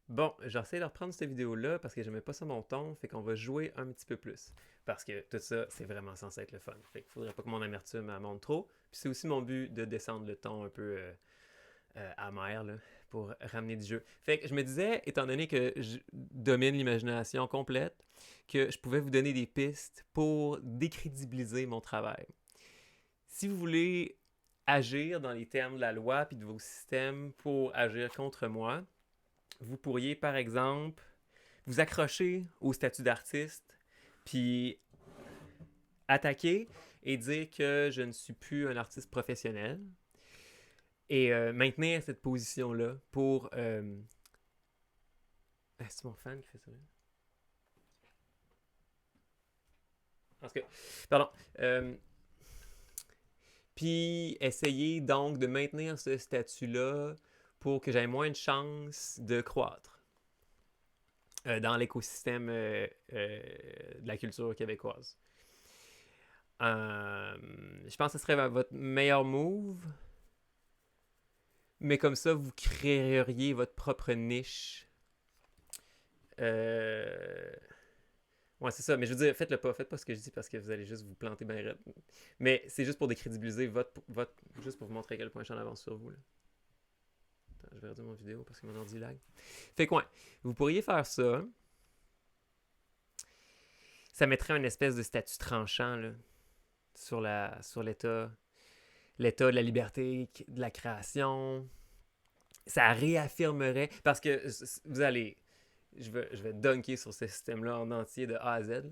Bon, j'essaie de reprendre cette vidéo-là parce que j'aimais pas ça mon ton, fait qu'on va jouer un petit peu plus. Parce que tout ça, c'est vraiment censé être le fun. Fait qu'il faudrait pas que mon amertume elle monte trop. Puis c'est aussi mon but de descendre le ton un peu amer, là, pour ramener du jeu. Fait que je me disais, étant donné que je domine l'imagination complète, que je pouvais vous donner des pistes pour décrédibiliser mon travail. Si vous voulez agir dans les termes de la loi puis de vos systèmes pour agir contre moi, vous pourriez, par exemple, vous accrocher au statut d'artiste, puis attaquer et dire que je ne suis plus un artiste professionnel et maintenir cette position-là pour... c'est mon fan qui fait ça. En tout cas, pardon. Puis essayer donc de maintenir ce statut-là pour que j'aie moins de chances de croître dans l'écosystème de la culture québécoise. Je pense que ce serait votre meilleur move. Mais comme ça, vous créeriez votre propre niche. Euh... Ouais, c'est ça. Mais je veux dire, faites-le pas. Faites pas ce que je dis parce que vous allez juste vous planter bien raide. Mais c'est juste pour décrédibiliser votre... Juste pour vous montrer à quel point je suis en avance sur vous. Là. Attends, je vais réduire mon vidéo parce que mon ordi lag. Fait que ouais, vous pourriez faire ça. Ça mettrait un espèce de statut tranchant là, sur l'état de la liberté, de la création. Ça réaffirmerait, parce que vous allez, je vais dunker sur ce système-là en entier de A à Z.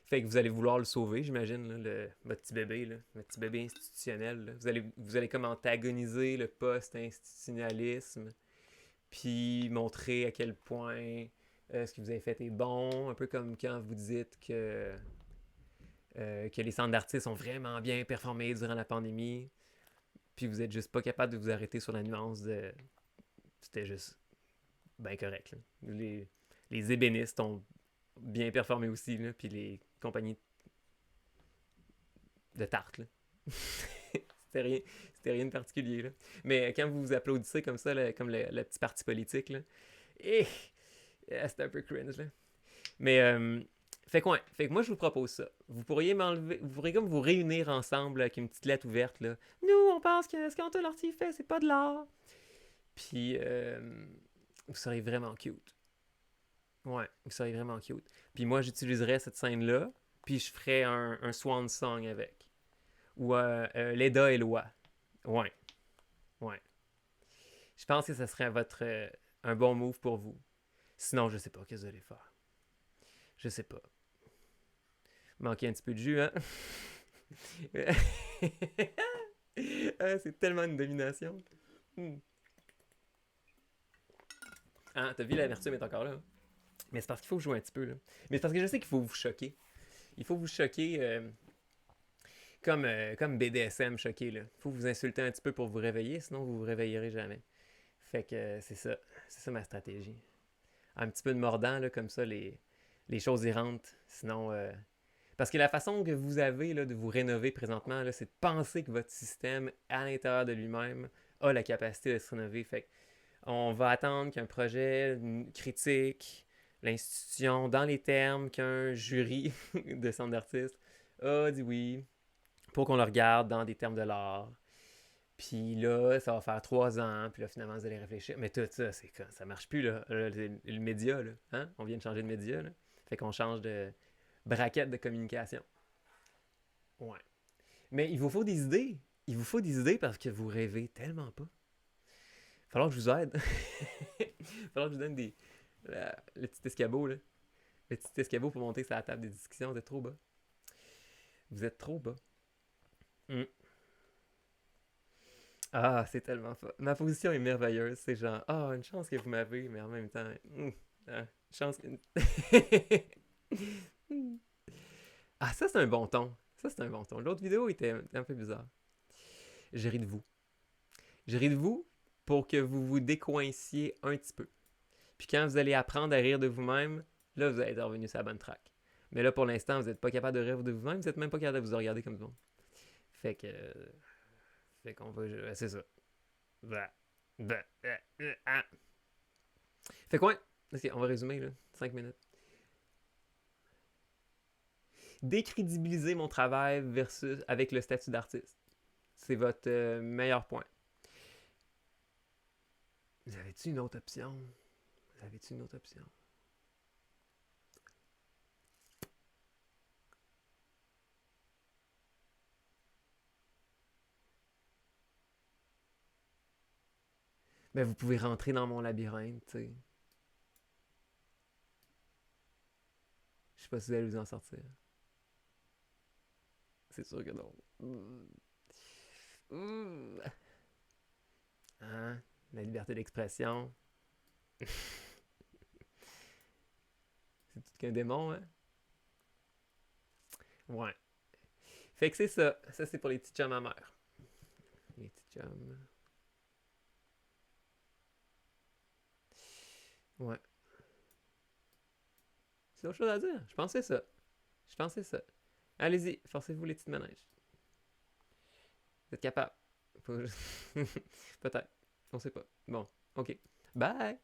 Fait que vous allez vouloir le sauver, j'imagine, là, votre petit bébé, là, votre petit bébé institutionnel. Là. Vous allez comme antagoniser le post-institutionnalisme, puis montrer à quel point ce que vous avez fait est bon, un peu comme quand vous dites que les centres d'artistes ont vraiment bien performé durant la pandémie, puis vous êtes juste pas capable de vous arrêter sur la nuance de c'était juste bien correct. Là. Les ébénistes ont bien performé aussi, là, puis les compagnies de tarte. Là. c'était, rien, c'était rien de particulier. Là. Mais quand vous vous applaudissez comme ça, là, comme le petit parti politique, là, et, c'était un peu cringe. Là. Mais fait que, ouais, fait que moi je vous propose ça. Vous pourriez m'enlever, vous pourriez comme vous réunir ensemble avec une petite lettre ouverte là. Nous, on pense que ce qu'Antoine Lortie fait, c'est pas de l'art. Puis vous seriez vraiment cute. Ouais, vous seriez vraiment cute. Puis moi, j'utiliserais cette scène-là, puis je ferais un swan song avec. Ou Leda et Loi. Ouais, ouais. Je pense que ce serait un bon move pour vous. Sinon, je sais pas, qu'est-ce que vous allez faire. Je sais pas. Manquer un petit peu de jus, hein? C'est tellement une domination. Hmm. Ah, t'as vu, l'amertume est encore là. Hein? Mais c'est parce qu'il faut jouer un petit peu. Là. Mais c'est parce que je sais qu'il faut vous choquer. Il faut vous choquer comme BDSM choqué. Il faut vous insulter un petit peu pour vous réveiller, sinon vous vous réveillerez jamais. Fait que c'est ça. C'est ça ma stratégie. Un petit peu de mordant, là, comme ça, les choses y rentrent. Sinon. Parce que la façon que vous avez là, de vous rénover présentement, là, c'est de penser que votre système, à l'intérieur de lui-même, a la capacité de se rénover. Fait on va attendre qu'un projet critique l'institution dans les termes qu'un jury de centre d'artistes a dit oui pour qu'on le regarde dans des termes de l'art. Puis là, ça va faire 3 ans, puis là, finalement, vous allez réfléchir. Mais tout ça, ça marche plus, là. Le média, là. Hein? On vient de changer de média, là. Fait qu'on change de braquette de communication. Ouais. Mais il vous faut des idées. Il vous faut des idées parce que vous rêvez tellement pas. Il va falloir que je vous aide. Il va falloir que je vous donne le petit escabeau, là. Le petit escabeau pour monter sur la table des discussions. Vous êtes trop bas. Vous êtes trop bas. Mm. Ah, c'est tellement fort. Ma position est merveilleuse. C'est genre, ah, une chance que vous m'avez, mais en même temps, une chance. Ah, ça, c'est un bon ton. Ça, c'est un bon ton. L'autre vidéo était un peu bizarre. Je ris de vous. Je ris de vous pour que vous vous décoinciez un petit peu. Puis quand vous allez apprendre à rire de vous-même, là, vous allez être revenu sur la bonne track. Mais là, pour l'instant, vous n'êtes pas capable de rire de vous-même, vous n'êtes même pas capable de vous regarder comme tout le monde. Fait que. Fait qu'on va. C'est ça. Bah. Bah. Ah. Fait quoi? Ok, on va résumer, là. 5 minutes. Décrédibiliser mon travail versus avec le statut d'artiste. C'est votre meilleur point. Vous avez-tu une autre option? Vous avez-tu une autre option? Ben, vous pouvez rentrer dans mon labyrinthe, tu sais. Je sais pas si vous allez vous en sortir. C'est sûr que non. Hein? La liberté d'expression. C'est tout qu'un démon, hein? Ouais. Fait que c'est ça. Ça, c'est pour les petits chums à mère. Les petits chums. Ouais. C'est autre chose à dire. Je pensais ça. Je pensais ça. Allez-y, forcez-vous les petites manèges. Vous êtes capable. Peut-être. On sait pas. Bon, ok. Bye!